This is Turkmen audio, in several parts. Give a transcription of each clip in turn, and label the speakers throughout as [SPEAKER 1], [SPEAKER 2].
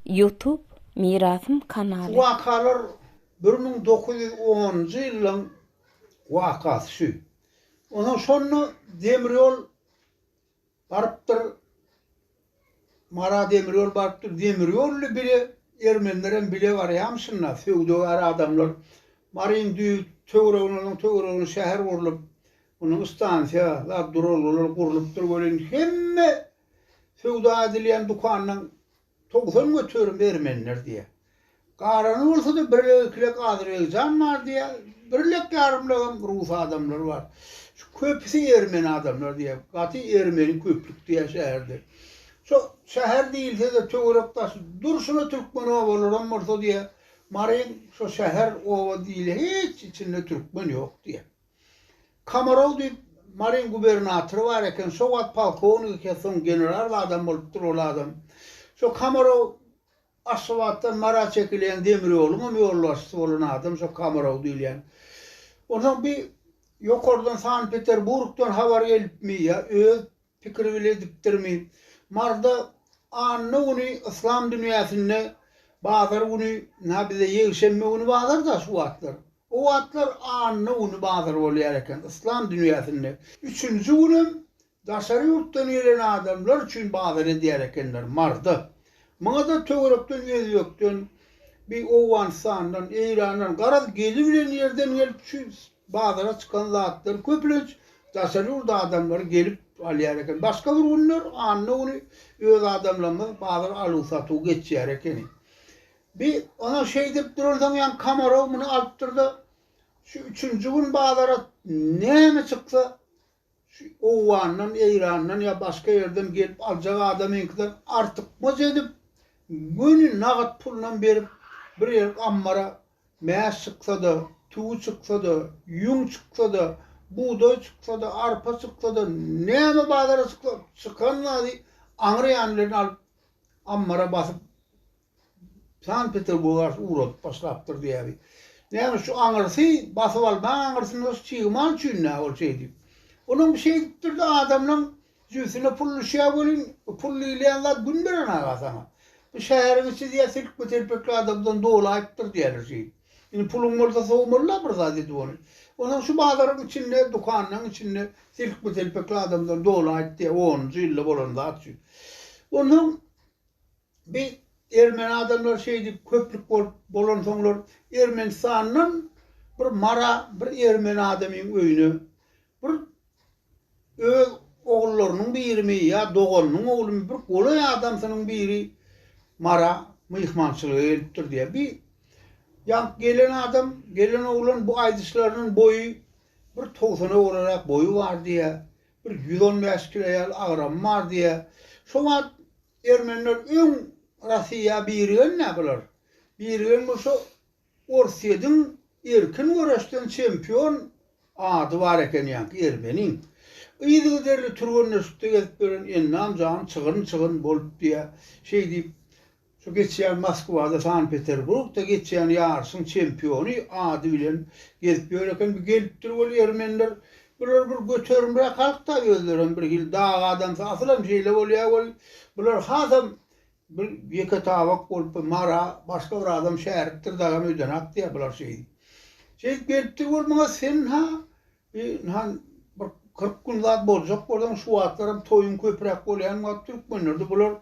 [SPEAKER 1] YouTube Mirasım
[SPEAKER 2] Şu
[SPEAKER 1] kanalı.
[SPEAKER 2] wakalar 1910-njy ýylyň wakasy şu. Onuň şonu demiryol barıpdyr, Mara demiryol barıpdyr. Demiryolly bile ermenlerem bile barýam şunna. Feodal adamlar Maryn düýü töwereginiň şäher gurulyp, onuň stansiýalar, durullar gurulypdyr bolan hemme feodal edilýän dukanyň togsany götürüm ermenler diýe. Garany bolsa da birlek adyrýan bar diýe, birlek ýarymlagan rus adamlar bar. Şu köpüsi ermeni adamlar diýe. Gaty ermeni köplük diýe şäherde. Şu şäher diýilse de töwerekdaş durşuna türkmen owalarym bolsa diýe. Maryn şu şäher owa diýil, hiç içinde türkmen ýok diýe. Kamarow diýip Maryn gubernatory bar eken, şo wagt polkovnik kesin general adam bolupdyr ol adam. Şo Kamarow Aşgabatdan Mara çekilýän demiryolumy ýollaşy bolan adam şo Kamarow diýilýän. Onuň bir ýokardan Sankt Peterburgdan habar gelipmi ýa öz pikiri bile dipdirmi. Marda anny uny islam dünýäsinde bazar uny nabize ýeşemme uny bazar da şu wagtlar. O wagtlar anny uny bazar bolýar eken islam dünýäsinde. Üçüncü günüm daşary ýurtdan gelen adamlar üçin bazar edýär ekenler marda. Maňa da töwerekden ýokdan bir Owganstandan, Eýrandan garaz gelip bilen ýerden gelip şu bazara çykan zatlar köpülik daşary ýurtda adamlar gelip alýar eken. Başga bir günler anny uny öz adamlarymyz bazar alyp satuw geçýär eken. Bir ona şey dip duruldan ýan Kamarow muny alypdyrdy. Şu üçüncü gün bazara näme çyksa şu Owgandan, Eýrandan ýa başga ýerden gelip aljak adamyňkydan artyk maz edip günü nagat pullan berip bir yer ammara mäş çyksa da, tuğ çyksa da, ýüň çyksa da, buğday çyksa da, arpa çyksa da, näme bazara çykanlary aňraýanlaryny alyp ammara basyp Sankt Peterburg'a uğratıp başlapdyr diýäbi. Näme şu aňrysy basyp alma, aňrysyny çygyman üçin nä bol şey diýip. Onuň bir şey diýipdirdi adamlaryň jüsine pully şey bolyn, pully ilýänler gün beren agasana. Bu şäherin içi diýe silk telpekli adamdan dolaýypdyr diýerler şey. Indi pulun bolsa sowmurlar bir zat edip onu. Onuň şu bazaryň içinde, dukanyň içinde silk telpekli adamdan dolaýyp diýe 10 ýyl bolan zat şu. Onuň bir ermeni adamlar şey diýip köplük bolan soňlar Ermenistanyň bir Mara bir ermeni adamyň öýüne bir öz oğullarynyň birimi ýa doganynyň oğlumy bir golay adamsynyň biri Mara myhmançylyk edipdir diýe. Bir ýa gelen adam, gelen oğlan bu aýdyşlarynyň boyu bir 90 olarak boyu var diýe. Bir 115 kilo ýaly agram var diýe. Şoňa ermeniler öň Russiýa birigen näbiler? Birigen şu Orsiýadyň erkin güreşden çempion ady bar eken ýa-ni ermeniň. Ýygy derli turgan näşde gelip beren ennam jan çygyn bolup diýe şey diýip şu geçýän Moskwada, Sankt Peterburgda geçýän ýarşyň çempiony ady bilen gelip bereken bir gelipdir bol ermeniler. Bular bir götürümre halkda gözlerim bir hil dağ adam aslan şeyle bolýar. Bular hasam bir ýeke tabak bolup Mara başga bir adam şäherdir daga öýden atdy bular şey. Şey gelipdir bol maňa sen ha bir 40 gün zat boljak bolan şu wagtlaram toyun köprek bolýan wagt türkmenlerde bular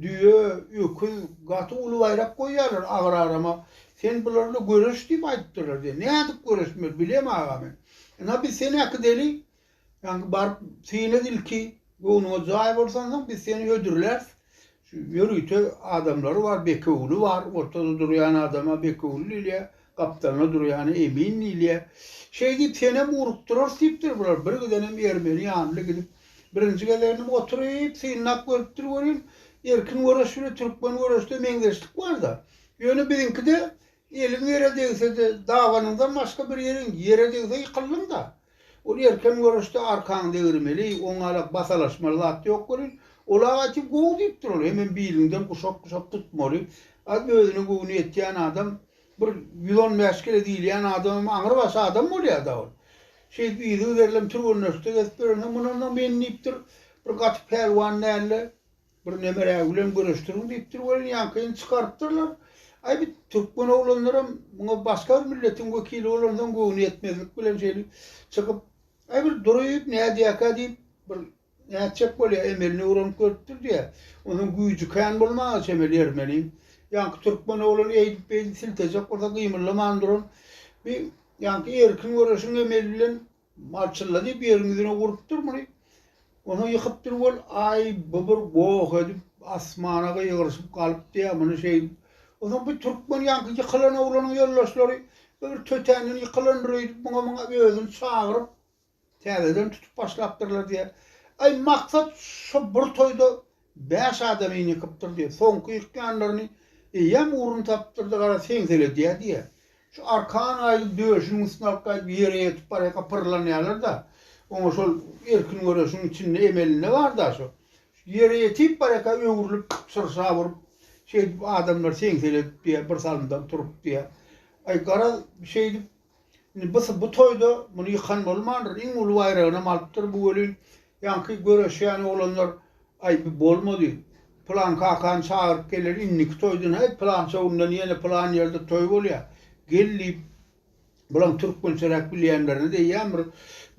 [SPEAKER 2] düýe, öküz, gaty uly bayrak goýýarlar agra-arama. Sen bularla göreş diýip aýtdylar diýe. Näme diýip göreşmer bilem agamy. Ena biz seni akdeli, yani barıp seni dilki, gonuňa jaý bolsaň biz seni ödürler. Şu ýörüýte adamlary bar, bekewli var, ortada durýan adama bekewli ile, kaptana durýan emin ile. Şey diýip seni urukdyrar diýipdir bular. Bir gidenem ermeni ýanly gidip birinji gelenim oturyp seni nak görüpdir bolýan. Erkin göreşle türkmen göreşde meňzeşlik bar da. Ýöne birinki de elin ýere degse de dawanyňdan başga bir ýere degse ýykyldyň da. Ol erkin göreşde arkaň degirmeli, oňalak basalaşmaly zat ýok bolýar. Olar atyp gowy diýipdir ol. Hemen biýliginden kuşap tutmaly. Az özüni gowy etýän adam bir 115 kilo diýilýän adam aňry başa adam bolýar da ol. Şey diýdi derlem turgun näşde gesberene munyň men nipdir bir gaty pelwan näle bir nemere bilen görüştürün diýipdir, bolýan ýankyny çykarpdyrlar. Ay bir Türkmen oglanlarym muňa başga bir milletin wekili bolandan göwüni etmezlik bilen şeýle çykyp ay bir duruýup näde ýaka diýip bir näçek bolýar emelini öwrenip görüpdir diýe. Onuň güýjü kän bolmagy emel ermeli. Ýanky Türkmen oglan eýdip beýdi siltejek orda gymyrlaman duran bir ýanky erkin göreşiň emeli bilen marçylla diýip ýeriniňizine gurup durmuny. Onu yıkıp durwal ay bir goh edip asmana ýygyrşyp galyp diýe muny şey. Onuň bir Türkmen ýanky ýykylan oglanyň ýoldaşlary bir tötäni ýykylandyryp muňa özüni çagyryp täzeden tutup başlapdyrlar diýe. Ay maksat şu bir toýda 5 adamy ýykypdyr diýe. Soňky ýykýanlaryny ýem urun tapdyrdy gara seňsele diýe. Şu arkan ay döşüň üstüne alyp ýere ýetip bara kapyrlanýarlar da. Oňa şol erkin göreşiň içinde emeline bar da şu. Ýere ýetip baraka öwrülüp sırsa burup şey adamlar seňselip diýe bir salymdan turup diýe. Ay gara şey bu toýda muny ýykan bolmandyr. Iň ulu bayragyna alypdyr bu welin ýanky göreşýän olanlar ay bolmady. Plan kakan çağırıp gelir innik toýdan hep plan çowundan ýene plan ýerde toý bolýar. Gelip bulan türkmençerak bilýänlerini diýýär bir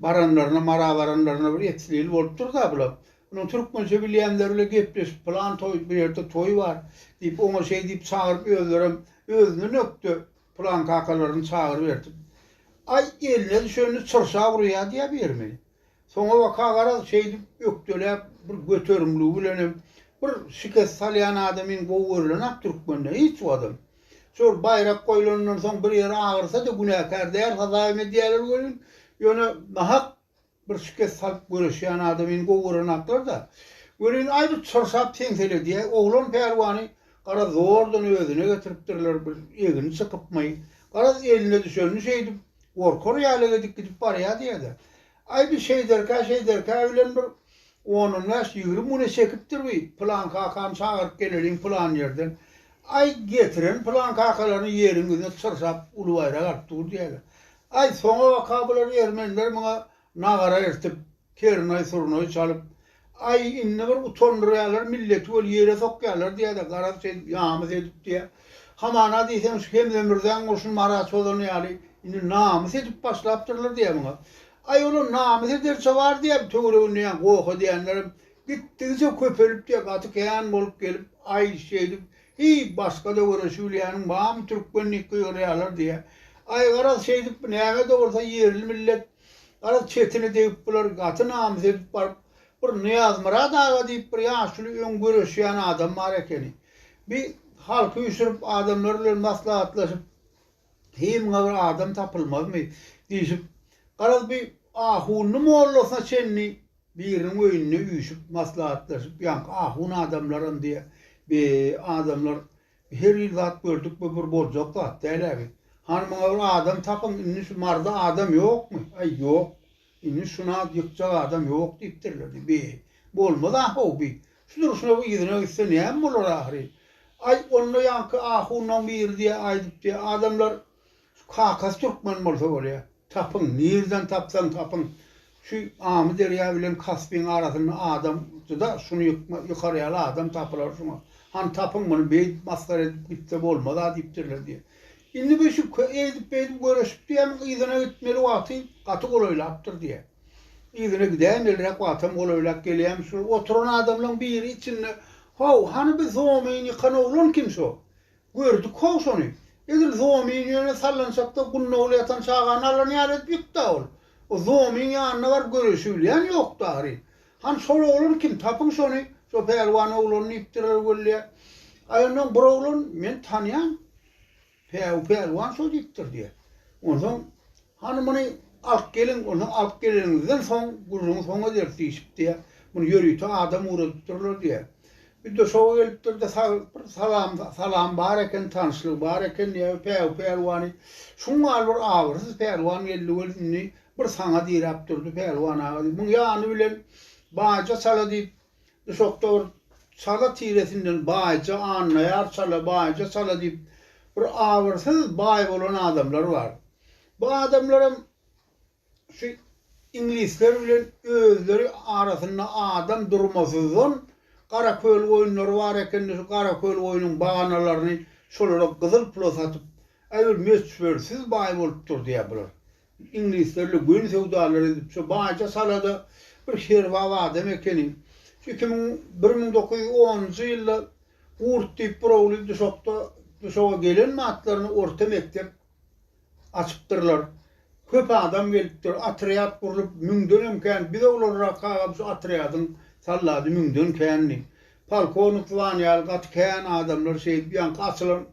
[SPEAKER 2] baranlaryna, mara baranlaryna bir ýetişlili bolup dur da bular. Onu türkmençe bilýänlerle gepleşip plan toý bir ýerde toý bar diýip oňa şey diýip çağırıp özüni nöktü. Plan kakalaryny çağırıp berdi. Ay eline düşeni çyrşa burýa diýe bermeli. Soňa waka gara şey diýip ökdelep bir göterimli bilen bir şikes salyan adamyň gowurlanyp türkmende hiç adam. Şol bayrak koýulandan soň bir ýere agyrsa da günäkär däl, hazaýmy diýerler bolýan. Ýöne nahak bir şikes salyp görüşýän adamyň gowurlanyplar da. Görün ay bir çyrşap teňsele diýe oglan perwany gara zordan özüne getiripdirler bir egini çykypmy. Gara eline düşeni şey diýip gorkor ýalyga dikip barýa diýdi. Ay bir şey derkä bilen bir onun näş ýüri muny çekipdir bi. Plan kakan çağırıp gelerin plan ýerden. Ay getirin plan kakalaryny ýeriňizde çyrşap ulu bayrak artdyr diýdi. Ay soňa waka bular ermenler muňa nagara ertip, kernay surnoy çalyp, ay inne bir utandyrýarlar, milleti bol ýere sokýarlar diýdi. Gara şey ýamyz edip diýe. Hamana diýsem şu hemdemirden goşun maraç bolanyňaly, indi namys edip başlapdyrlar diýe muňa. Ay onu namys ederçe bar diýip töwregini goho diýenlerim gitdiňçe köpelip diýe gaty kän bolup gelip ay şey edip hi başga da görüşýärler, bam türkmenlik ýörýärler diýe. Ay gara şey edip näme de bolsa ýerli millet gara çetini diýip bular gaty namys edip barıp bir Niýaz Murad aga diýip bir ýaşly öň görüşýän adam bar ekeni. Bir halky ýüşürip adamlar bilen maslahatlaşyp hem bir adam tapylmazmy diýip gara bir ahuny mollasna çenni biriň öýüne ýüşüp maslahatlaşyp ýanky ahun adamlarym diýe be adamlar her ýyl zat gördük bu bir boljak zat dälebi. Hanmaňa bir adam tapyň indi şu marda adam ýokmy? Ay ýok. Indi şuna ýykjak adam ýok diýipdirler. Be bolmady hobi. Şu duruşuna bu ýygyna gitse näme bolar ahry? Ay onu ýanky ahundan bir diýe aýdyp diýe adamlar kakas türkmen bolsa bolýar. Tapyň nerden tapsan tapyň şu amy derýa bilen Kaspiň arasynda adam da şunu ýukaryaly adam tapylar şuna. Han tapyň muny beýt maskara edip gitse bolmady diýipdirler diýe. Indi bu şu edip görüşüp diýem ýygyna gitmeli wagty gaty golaýlapdyr diýe. Ýygyna gidäm elrek wagtym golaýlap gelýär şu oturan adamlaryň biri içinde "Haw, hany biz zoomyny kanowlan kim şo?" Gördük haw şonu. Eger zoomyny ýöne sallanşapda gunnawly ýatan çağan alan ýaret ýykda ol. O zoomyny ýanyna bar görüşýän ýok dary. Han şol oglan kim? Tapyň şonu. Şo perwan oglanyny ipdirer bolýar. Aýanyň bir oglan men tanýan. Perwan şo diýipdir diýe. Ondan hany muny alyp gelin, onu alyp geleningizden soň gurrun soňa dertişip diýe. Muny ýörüýte adam urudypdyrlar diýe. Bir de şowa gelipdir de salam bar eken, tanışlyk bar eken diýe perwany. Şuňa alır awrysy perwan geldi bir saňa diýip durdy perwan aga. Muň ýany bilen baýja sala diýip şokda bir sala tiresinden baýja anlaýar sala baýja sala diýip bir awrysy baý bolan adamlar bar. Bu adamlarym şu ingilisler bilen özleri arasynda adam durmasyzdan Karaköl oyunları var eken şu Karaköl oyunun baganalarını şolara kızıl pul satıp aýyr mesçörsiz baý bolup dur diýe biler. İnglislerle gün sewdaları edip şu baýca salada bir şerwa adam ekeni. Şu 1910-njy ýylda Urt diýip bir düşokda gelen matlaryny orta mektep açıptırlar. Köp adam gelipdir, atriat kurup müňden emken bir de olara kagap şu atriatın sallady müňden kenni. Polkovnik Vanyal gatken adamlar ýanky açylan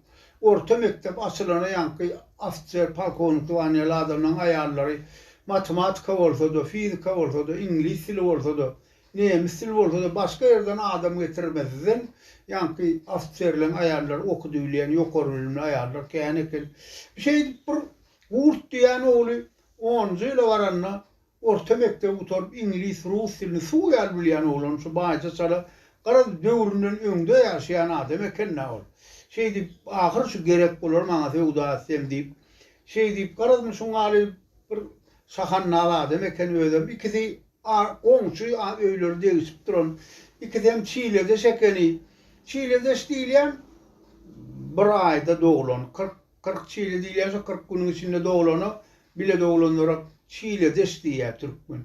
[SPEAKER 2] orta mektep açylana ýanky ofisier polkovnik Vanyal adamlaryň aýallary matematika bolsa-da, fizika bolsa-da, ingliz dili bolsa-da, nemis dili bolsa-da başga ýerden adam getirmezden ýanky ofisierleň aýallary okudy bilen, ýokary bilimli aýallar ken eken. Bir Urt diýen oğlu 10-njy ýyla baranna orta mektep oturup ingliz, rus dilini suýal bilýän oğlan şu baýca çala gara döwründen öňde ýaşaýan adam eken ol. Diýip ahyr şu gerek bolar maňa feodalism diýip diýip garazmy şuňaly bir sahanna adam eken özüm ikisi goňçy öýleri degişip duran ikidem Çile'de şekeni Çile'de işleýän bir aýda doglan 40 Çile diýilýär, 40 günüň içinde doglany, bile doglanlarak Çile'de işleýär türkmen.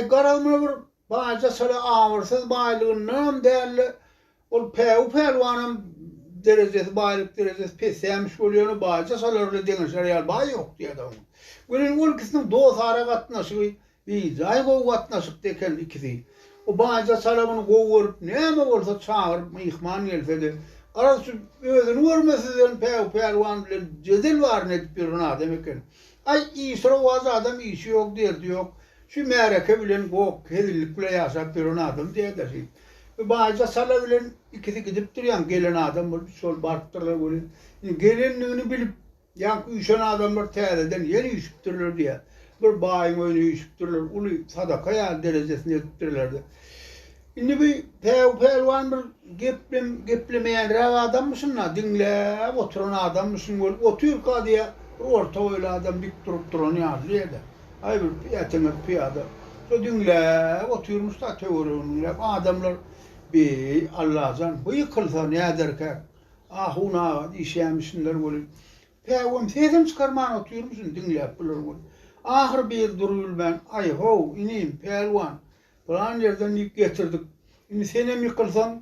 [SPEAKER 2] Garazmy bir baýca sala awyrsyz baýlygyndan däli ol pelwanyň derejesi baýlyk derejesi pessämiş bolýany baýca salarly deňişler ýar baý ýok diýär. Bunin ülkesiniň dostara gatnaşygy bir jaý gowy gatnaşyk deken ikisi. O baýca salamyny gowy näme bolsa çağıryp mehman gelse Aras özünü görmesizden pelwan bilen jedil var net bir adam eken. Ay işre waz adam işi ýok derdi ýok. Şu mereke bilen gok hedillik bilen ýaşap bir adam diýerdi. Baýca sala bilen ikisi gidip durýan gelen adam bolup şol bartdyrlar bolan. Gelenligini bilip ýanky üşen adamlar täzeden ýeni üşüpdirler diýär. Bir baýyň öýüne üşüpdirler, uly sadaka ýa derejesine ýetdirlerdi. Indi bir pelwan bir geplemeyen adammışsın na dinle oturan adammışsın bolup otur diye orta öyle adam dik durup duran ýaly. Ay bir ýetmek piyada. So dinle oturmuş da teoriyony adamlar bir Allah'dan bu yıkılsa ne ederken ahuna işemişsinler bolup pelwan sezim çıkarman oturmuşsun dinle bular bolup ahir bir durul ben ay ho inim pelwan falan yerden yük getirdik. Şimdi senem yıkılsam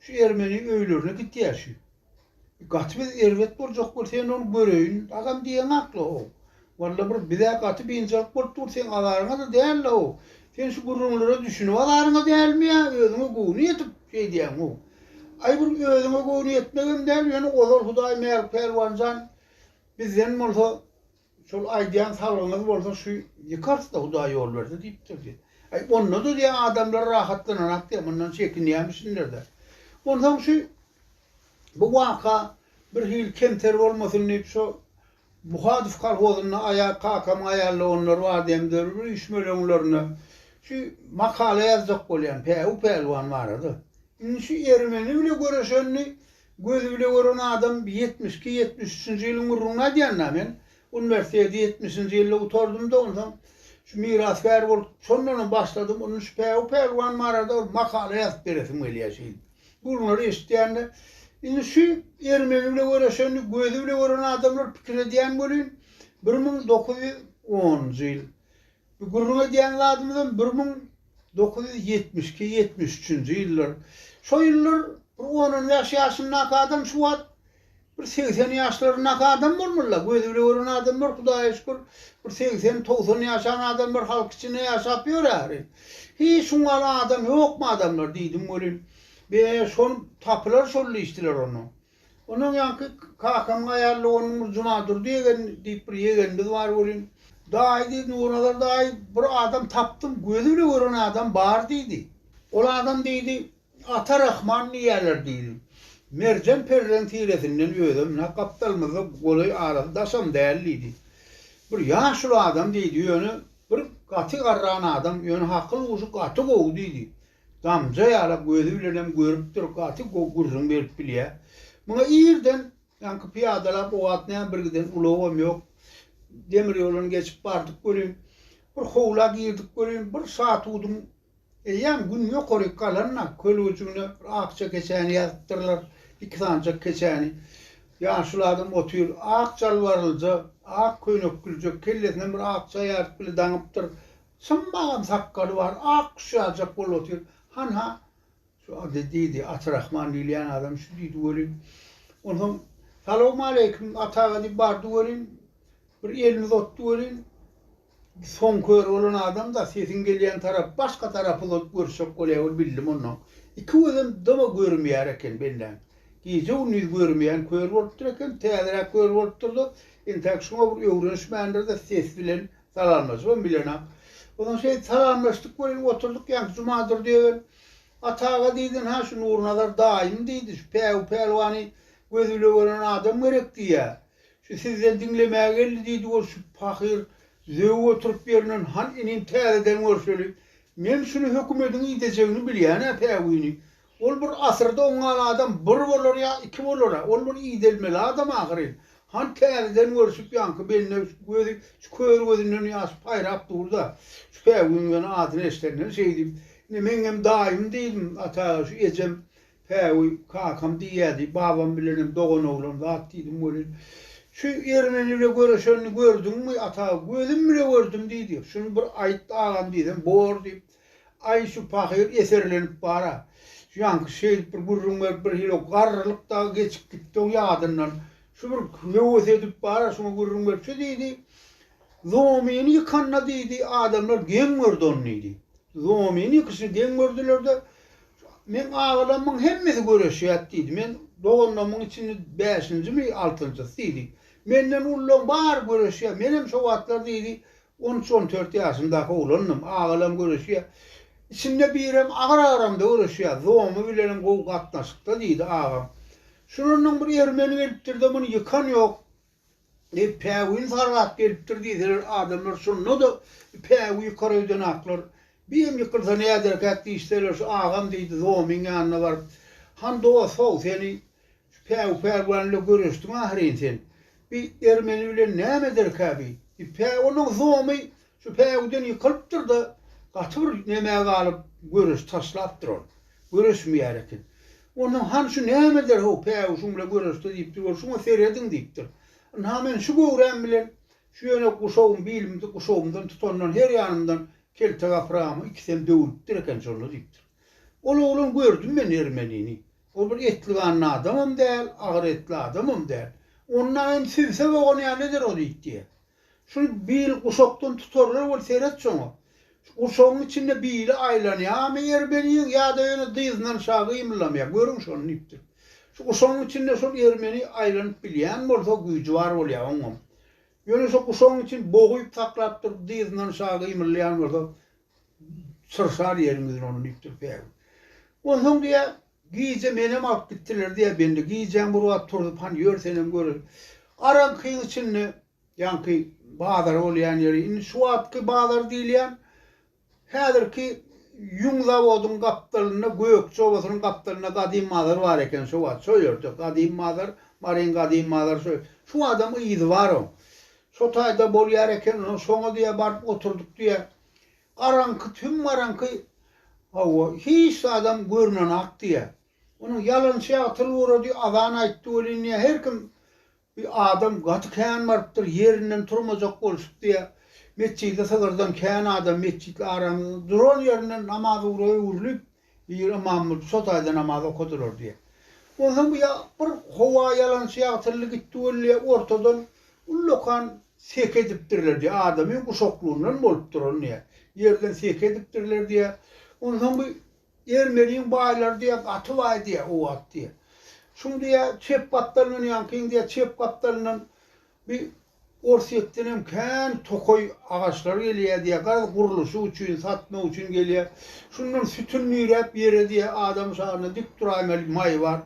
[SPEAKER 2] şu Ermeni öýlerine git ýaşy. Gatby erwet boljak bol sen onu göreýin. Adam diýen akly o. Walla bir gaty binjak bol tur sen alaryňa da däl o. Sen şu gurrunlara düşünip alaryňa dälmi ýa özüňe gowy ýetip diýen o. Ay bir özüňe gowy ýetmegem däl ýani olar Hudaý meýer pelwanjan bizden bolsa şol aýdýan salgyňyz bolsa şu ýykarsda Hudaý ýol berdi diýipdir. Ay onu da diye adamlar rahatlanak diye bundan çekinýärmişler-de. Ondan şu bu waka bir hil kemter bolmasyn diýip şu muhadif kalhozyna aya kakam aýarly onlar bar diýemdir bir işmeleňlerini şu makale ýazjak bolýan pelwan bardy. Indi şu Ermeni bile göreşenni gözü bile gören adam 72-73-nji ýylyň uruna diýenler men üniversitede 70-nji ýylda oturdum da ondan şu mirasgar bolup sonradan başladım onun şu pelwan marada makale ýazyp beresim gelýär. Bunları eşitýände indi şu Ermeni bile göreşenni gözü bile gören adamlar pikir edýän bolýan 1910-njy ýyl. Bu gurruna diýen adamdan 1972-73-nji ýyllar. Şo ýyllar 10 ýaşyndaky adam şu wagt bir 80 ýaşlaryna adam bolmurlar. Gözü bile gören adamlar Hudaýa şükür bir 80-90 ýaşan adamlar halk içinde ýaşap ýörer. Hiç şuňaly adam ýokmy adamlar diýdim bolýan. Be şon tapylar şolly işdiler onu. Onun ýanky kakam aýarly onun jumadur diýen diýip bir ýegendiz bar bolýan. Daýdy nuralar daý bir adam tapdym. Gözü bile gören adam bar diýdi. Ol adam diýdi Ata Rahman diýerler diýdi. Mercan perden tiresinden özüm ne kaptalmazda golay arasındasam değerliydi. Bir yaşlı adam diýdi ýöne bir gaty garran adam ýöne hakly uşy gaty gowy diýdi. Damja ýalap gözü bilen görüp dur gaty gurrun berip bilýär. Muňa ýerden ýanky piýadalap o atnaýan birgiden ulawam ýok. Demir ýoluny geçip bardyk bolýan. Bir howla girdik bolýan, bir saat udum Yan gün yukarı kalanla köl ucuna akça keçeni yattırlar. 2 sancak keçeni. Yaşlılardan otuyor. Akçal varılca, ak köynök gülcek, kellesine bir akça yart bile danıptır. Sınmağın sakkalı var, ak kuşacak bol otuyor. Ha, şu adı deydi, Atrahman diyen adam şu deydi öyle. Ondan, selamun aleyküm, atağa deyip bardı öyle. Bir elini tuttu öyle. Son kör olan adam da sesin gelen taraf, başka tarafı da görüşüp öyle bildim ondan. İki özüm dama görmüyor eken benden. Gece onu görmeyen kör olurken, teadrak kör olurdu. İntak şuna bir öğrenişmendir de ses bilen salanmaz. Ben bilen. Ondan şey salanmıştık böyle oturduk yani cumadır diyor. Atağa deydin ha şu nurnalar daim deydi. Şu pelvani gözüyle olan adam gerek diye. Şu sizden dinlemeye geldi deydi o şu fakir zöv oturup yerinin han inin teadeden var şöyle. Men şunu hükümetin ideceğini biliyor ne pelvini. Ol bir asırda oňa adam bir bolar ya iki bolar. Ol bir idelmeli adam ahire. Han teadeden görüşüp yankı benimle gözü şu kör gözünün yaş payrap durda. Şu pelvinin adını eşlerine şey diyeyim. Men hem daim değilim ata şu ecem pevi kakam diyedi. Babam bilenim doğan oğlum da attıydım öyle. Şu Ermeniyle görüşeni gördün mü ata gözüm bile gördüm dedi. Şunu bir ayet ağam dedim bor deyip. Ay şu fakir eserlenip bara. Şu yankı şey bir gurrun bir hilo garlıkta geçip gitti o yadından. Şu bir yavuz edip bara şunu gurrun bir şey dedi. Zomini yıkanna dedi adamlar gen gördü onu dedi. Zomini yıkışı gen gördüler de men ağalamın hemmesi görüşüyor dedi. Men doğanlamın içinde 5. mi 6. dedi. Menden ullon bar görüşüyor. Menem şovatlar dedi. 13-14 yaşındaki oğlanım ağalam görüşüyor. İçinde birem ağır-ağıramda uğraşıyor. Zoğumu bilerim kol katnaşıkta deydi ağam. Şunun bir Ermeni geliptirdi bunu yıkan yok. Pevin sarrat geliptir deydiler adamlar şunu da pevi yukarı dönaklar. Biyem yıkılsa ne eder kakti isterler şu ağam deydi zoğumun yanına var. Han doğa soğuk seni peviyle görüştün ahirin sen. Bir Ermeni bile ne eder kabi? Onun zoğumu şu peviden yıkılıptır da katır nemeye kalıp görüş taslaptır onu. Görüşmeyerek. Onun han şu nemedir o pev şunla görüştü deyiptir. Şuna seyredin deyiptir. Hemen şu gören bilen şu yöne kuşağım bilimde kuşağımdan tutandan her yanımdan kelte kaprağımı ikisem dövülüptir eken şunu deyiptir. Oğlum gördüm ben Ermenini. O bir etli anlı adamım değil, ağır etli adamım değil. Ondan hem sevse ve onu ya nedir o deyip diye. Şunu bil kuşaktan tutarlar o seyret şunu. Uşağın içinde biri aylanıyor ama Ermeni'nin ya da yine dıyızdan şağı imlamaya. Görün şunu niptir. Şu uşağın içinde şu Ermeni aylanıp bileyen orada gücü var oluyor onun. Yine şu uşağın için boğuyup taklaptır dıyızdan şağı imlayan orada sırsar yerimizin onu niptir. Ondan diye giyeceğim benim alıp gittiler diye ben de giyeceğim buraya turdup hani yörsenim görür. Aran kıyın içinde yankı bağlar olayan yeri. Şu atkı bağlar değil yani. Häzir ki Yün zavodun kaptalına, Gökçe Ovası'nın kaptalına kadim madar var eken şu var. Söylüyordu. Kadim madar, marin kadim madar söylüyor. Şu adamı iyiydi var o. Şu tayda bol yer eken onun sonu diye barıp oturduk diye. Arankı, tüm arankı hiç adam görünen ak diye. Onun yalan şey atıl uğradı, azan ayttı öyle niye. Her kim bir adam katı kayan varıptır, yerinden turmayacak oluşup diye. Mescidde sığırdan kayan adam mescidle aramızda duran yerinden namazı uğrayıp bir imamı sotayda namaz okudular diye. Ondan bu ya bir hava yalan şey atırlı gitti öyle ortadan ullokan sek ediptirler diye adamın kuşakluğundan bolup duran diye. Yerden sek ediptirler diye. Ondan bu Ermeni'nin bağlar diye atı var diye o at diye. Şunu diye çep kaptalının yankıyın diye çep kaptalının bir Orsiyetten hem tokoy ağaçları geliyor diye, kuruluşu için, satma için geliyor. Şunun sütün nirep yere diye adam sağına dik duraymalı may var.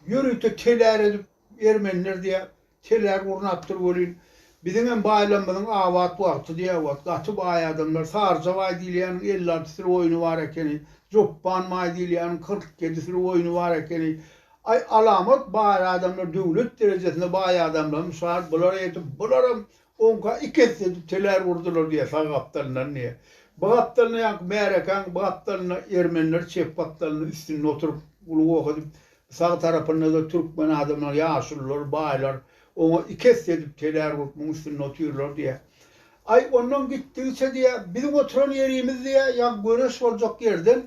[SPEAKER 2] Yürüyüp teler edip Ermeniler diye teler urnattır olun. Bizim hem baylanmadan avat vakti diye vakti. Atı bay adamlar sarca vay dileyen 50 sürü oyunu var ekeni. Coppan may dileyen 47 sürü oyunu var ekeni. Ay alamet bağır adamlar devlet derecesinde bağır adamlar müsaade bular edip bularım onka ikisi teler vurdular diye sağ kaptanlar niye. Bu aptalına yank merekan, bu aptalına Ermeniler çep aptalına üstüne oturup ulu okudum. Sağ tarafında da Türkmen adamlar, yaşlılar, baylar, onu ikes edip teler vurup üstüne oturuyorlar diye. Ay ondan gittiyse diye, bizim oturan yerimiz diye, ya görüş olacak yerden,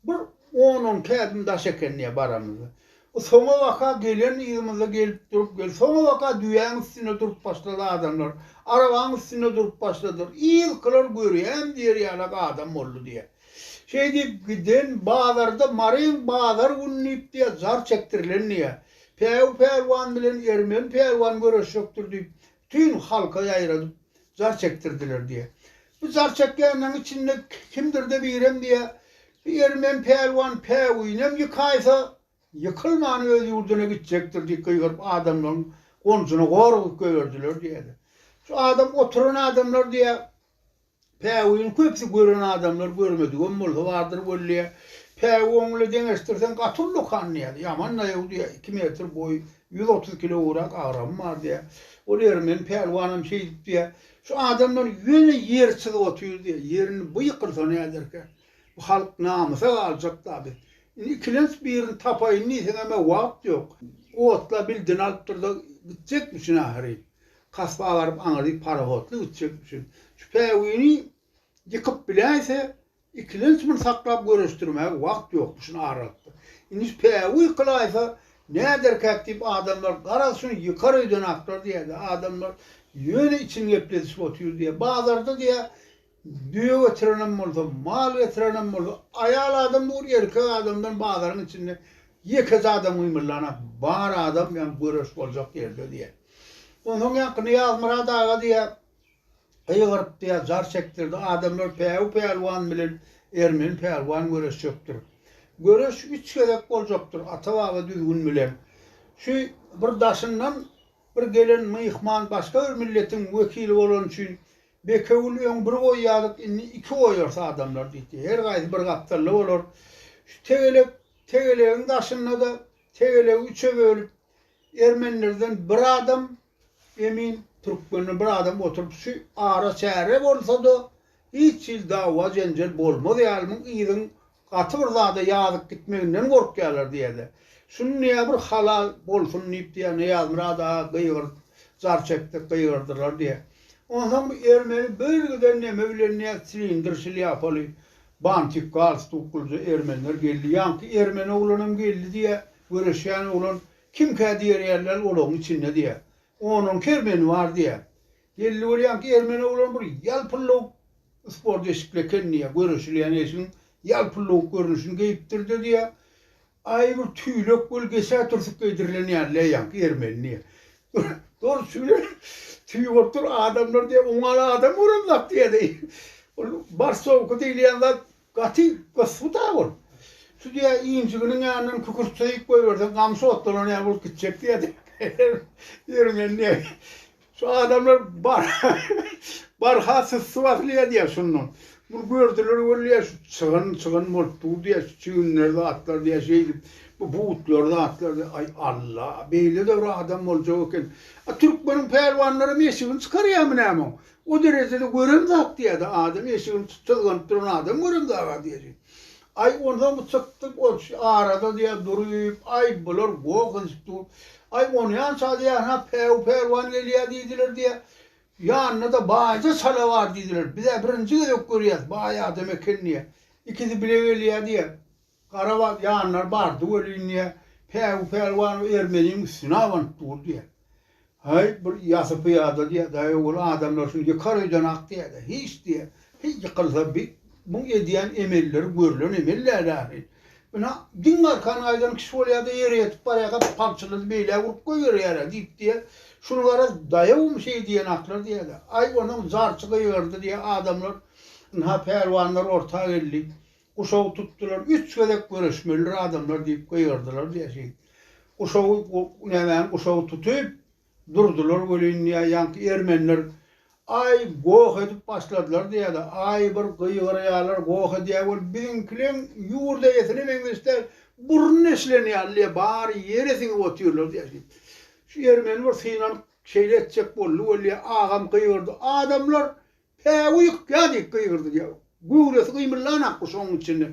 [SPEAKER 2] bir 10-10 kağıdın daş ekenliğe baramızı. O sona vaka gelen yılımıza gelip durup gel. Sona vaka dünyanın üstüne durup başladı adamlar. Arabanın üstüne durup başladılar. İyi kılar görüyor. Hem diğer yana adam oldu diye. Şey deyip giden bağlarda marayın bağlar unlayıp diye zar çektirilen niye? Pervan bilen Ermeni pervan görüş yoktur deyip tüm halka yayradıp zar çektirdiler diye. Bu zar çekkenlerin içinde kimdir de birem diye bir Ermeni pervan pevinem yıkaysa yıkılmanı öz yurduna gidecektir diye kıyırıp adamların konusunu korkup gördüler diye. Şu adam oturan adamlar diye pevin hepsi gören adamlar görmedi. Ömmüldü vardır böyle. Pevonlu denestirsen katıllı kanlıydı. Yaman ne yok diye 2 metre boy 130 kilo uğrak ağram var diye. O Ermeni pelvanım şey diye. Şu adamlar yine yersiz oturuyor diye. Yerini bu yıkılsa ne ederken. Bu halk namusa alacak tabi. İkilens birini tapayın neyse ama vakt yok. O otla bildin alıp da gidecekmişsin ahiri. Kasba varıp anırıyıp parahodlu gidecekmişsin. Şu pevini yıkıp bileyse ikilens bunu saklap görüştürmeye vakt yokmuşsun aralıkta. İniş pevi yıkılaysa ne ederken deyip adamlar karasını yıkar öden aktar diye de adamlar yönü için yepledisi otuyor diye. Bazıları da diye düğü getirenem oldu, mal getirenem oldu. Ayağlı adam doğru erkek adamdan bazılarının içinde yekez adam uyumlarına bağır adam yani görüş olacak yerde diye. Onun yakını yazmara dağa diye ayırıp diye zar çektirdi. Adamlar pelvan bilen Ermeni pelvan görüş yoktur. Görüş 3 gerek olacaktır. Atavağı düzgün bilen. Şu bir daşından bir gelen mihman başka bir milletin vekili olan için bekevulüyon bir oy yadık, 2 oy yorsa adamlar deydi. Her gayet bir kaptarlı olur. Şu tegeleğin daşında da tegeleği 3'e bölüp Ermenilerden bir adam emin Türkmen'in bir adam oturup şu ara çare olsa da hiç dava cencel bolmadı yani iyinin katı bir zada yazıp gitmeyinden korkuyorlar diye de. Şunu niye bir halal bolsun deyip diye ne yazmır da kıyır, zar çekti kıyırdılar diye. Ondan bu Ermeni bölgeden ne mevlenine silindir şili yapalı. Bantik gaz tukulcu Ermeniler geldi. Yankı Ermeni oğlanım geldi diye görüşen oğlan kim ki diğer yerler oğlanın içinde diye. Onun Ermeni var diye. Geldi oraya ki Ermeni oğlan bir yalpırlık spor deşikle kendine görüşülen eşin yalpırlık görünüşünü giyiptirdi diye. Ay bir tüylük bölgesi tursuk giydirilen yerler yankı Ermeni'ye. Doğru söylüyor. Tüy otur adamlar diye onlara adam vurulmak diye değil. Bar soğuk değil yanlar katı kasıp da var. Şu diye iyincinin yanından kükürtseyi koyuyordu. Kamsı otlarına ne bulup gidecek diye de. Ermeni'ye. Şu adamlar barhasız sıvatlıya diye şunun. Bunu gördüler öyle çıgın morttu diye çığınlarda atlar diye şeydi. Bu buğutlarda atlar diye ay Allah böyle de bir adam olacakken. Türkmen'in pervanları eşiğini çıkarıyor mu ne mi? O derecede göründü diye de adam eşiğini çıkıp duran adam göründü diye. Ay ondan mı çıktık o arada diye durup ay bulur boğazdı. Ay onu yan sadece ha pervan geliyor dediler diye. Yanına da bağcı sala var dediler. Bize birinci de yok görüyoruz. Bayağı demek niye. İkisi bile geliyor diye. Karavat yanlar vardı öyle niye. Pervan Ermeni'nin üstüne avantur diye. Hay bir yasıpı yağdı diye. Dayı oğlu adamlar şimdi yıkar öden ak diye de. Hiç diye. Hiç yıkılsa bir. Bunu ediyen emelleri görülen emeller dahi. Buna din arkan aydan kişi oluyor da yere yatıp paraya kadar parçaladı beyle vurup koyuyor yere deyip diye. Şunlara dayavum şey diyen aklar diye de. Ay onun zar çıkıyordu diye adamlar pervanlar ortağa geldi. Uşağı tuttular. 3 kadek görüşmeler adamlar deyip koyuyordular diye şey. Uşağı tutup durdular böyle niye yankı Ermeniler ay goh edip başladılar diye de ay bir kıyıgırayalar goh ediyor bizimkilerin yurda yetinemeyin ister burun eşleniyor diye bari yeresini otuyorlar diye. Şu Ermeni var Sinan şeyle edecek bollu öyle ağam kıyırdı adamlar pevik geldi kıyırdı diye Guresi kıymırlan akmış onun içinde.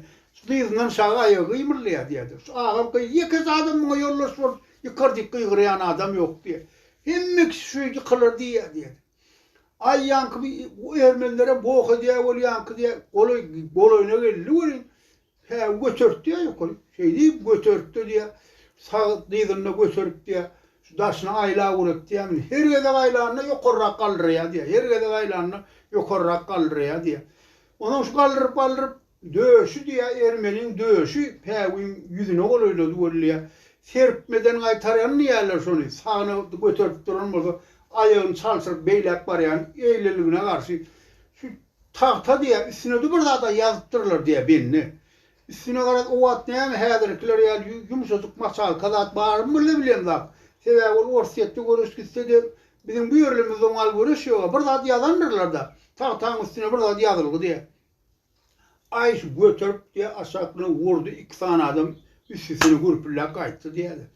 [SPEAKER 2] Dizden şagaya kıymırlaya diye. Ağam ki yekiz adam bana yollaşır, yıkardık kıygırayan adam yok diye. Hemmek şu yıkılır diye. Ay yankı bu Ermenilere boğu diye, ol yankı diye, koloyuna geldi olin. He götürt diye yukarı. Şey deyip götürttü diye. Sağ dizine götürüp diye. Şu daşına ayla vurup diye. Her gede aylanına yukarı kalır ya diye. Her gede aylanına yukarı kalır ya diye. Ondan şu kaldırıp döşü diye Ermenin döşü pevin yüzüne koloyla duvarlıya. Serpmeden kaytarayan niyeler şunu. Sağını götürüp duran burada. Ayağını çalsır beylek var yani. Eylülüğüne karşı. Şu tahta diye üstüne de burada da yazıttırırlar diye beni. Üstüne kadar o at neyem hedirkiler ya yumuşacık masal kadar bağır mı bileyim da. Sebep ol orsiyette görüş gitse de bizim bu yerlimizde mal görüş yok. Burada da yazanırlar da. Tahtanın üstüne burada da yazılır diye. Ay şu götürüp diye aşağısına vurdu. 2 tane adam üstüne gürpülle kayıttı diye de.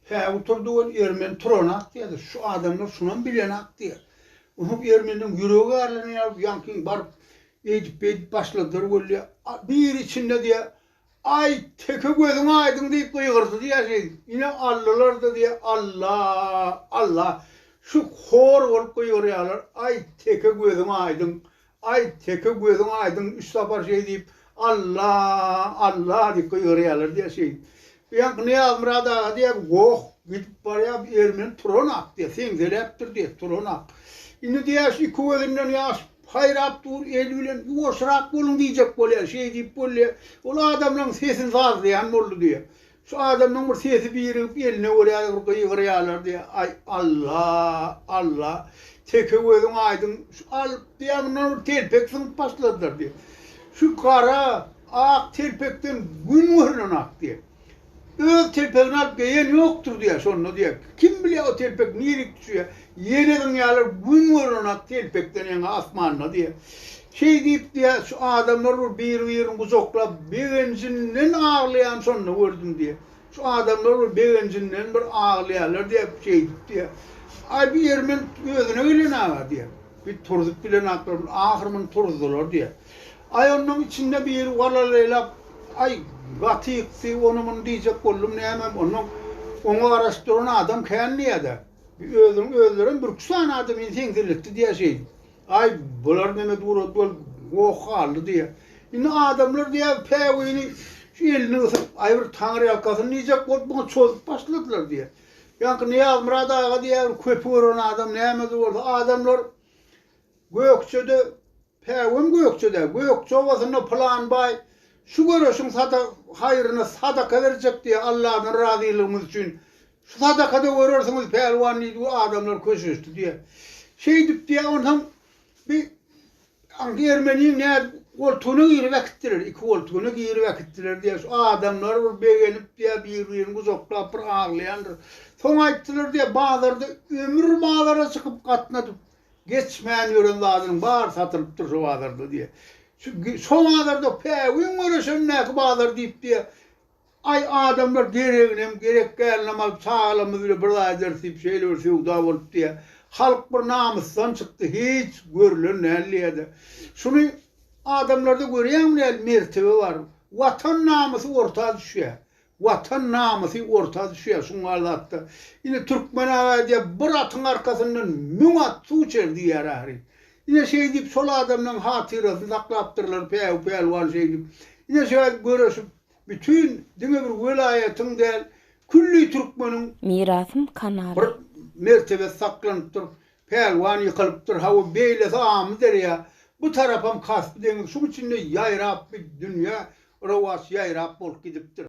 [SPEAKER 2] He oturduğun Ermeni tronak diye de. Şu adamlar şundan bilenak diye. Onun Ermeni'nin yüreği ağırlanıyor. Yankın var. Edip başladılar öyle. Bir içinde diye. Ay teke gözün aydın deyip kıyırdı diye şey. Yine Allah'lar da diye. Allah. Şu hor olup kıyırıyorlar. Ay teke gözün aydın. Ay teke gözün aydın. Üç sefer şey deyip. Allah deyip kıyırıyorlar diye şey. Yankı ne yazmır da diye. Goh gidip var ya Ermeni tronak diye. Sen zeleptir diye tronak. Yine diye iki gözünden yaş. Hayrap dur, elbilen, yoşrap olun diyecek böyle, şey deyip böyle. O adamların sesini sazlayan oldu diye. Şu adamın bir sesi birip eline oraya kıyıkırıyorlar diye. Ay Allah. Teke gözün aydın. Şu al diye bunlar telpek sınıf başladılar diye. Şu kara, ak telpekten gün vurulanak diye. Öz telpeğini alıp yiyen yoktur diye sonra diye. Kim biliyor o telpek niye düşüyor? Yeniden yalar gün vurulanak telpekten yani asmanına diye. Şey deyip diye şu adamlar bir uzakla beğencinden ağlayan sonra gördüm diye. Şu adamlar beğencinden bir ağlayanlar diye şey deyip diye. Ay bir yerimin gözüne öyle ne var diye. Bir turzuk bile naklar, ahırımın turzular diye. Ay onun içinde bir varlarıyla ay gatı yıktı, onun diyecek oğlum ne hemen onu araştıran adam kendiye de. Bir öldüren bir kusan adam insan dilikti diye şey. Ay bunlar Mehmet Uğur o halde diye. Yine adamlar diye pevini şu elini ısıp ay bir tanrı yakasını diyecek bunu çözüp başladılar diye. Yankı ne yazmır adağa diye köpü vuran adam ne hemen orada adamlar Gökçe'de Gökçe ovasında plan bay şu görüyorsun hayrına sadaka verecek diye Allah'ın razılığımız için. Şu sadakada görüyorsunuz pehlivan bu adamlar köşüştü diye. Şey deyip diye ondan bir Ermeni'nin ne koltuğunu giyir vakittiler. 2 koltuğunu giyir vakittiler diye. Şu adamlar beğenip diye birbirini uzaklayıp ağlayandır. Sonra ayttılar diye bağlarda ömür bağlara çıkıp katladıp. Geçmeyen yörün lazım bağır satılıptır şu bağlarda diye. Son bağlarda pevin görüşün ne bağlar deyip diye. Ay adamlar gerek gelmez sağlamız bile burada edersip şeyler sevda olup diye. Halk bir namustan çıktı hiç görülür nelliyede. Şunu adamlarda görüyen mertebe var. Vatan namusu ortaya düşüyor. Vatan namusu ortaya düşüyor şunlarla hatta. Yine Türkmen ağa diye bir atın arkasından mümat su içerdi yararı. Yine şey deyip sol adamdan hatırasını saklaptırırlar pehlivan şey deyip. Yine şöyle görüyorsun bütün dine bir vilayetin değil külli Türkmen'in
[SPEAKER 1] Mirasım kanalı.
[SPEAKER 2] bir mertebe saklanıptır. Pehlivan yıkılıptır. Hava beylese ağımıdır ya. Bu tarafım kasbı denir. Şu içinde yayrap bir dünya. Ravas yayrap bolup gidiptir.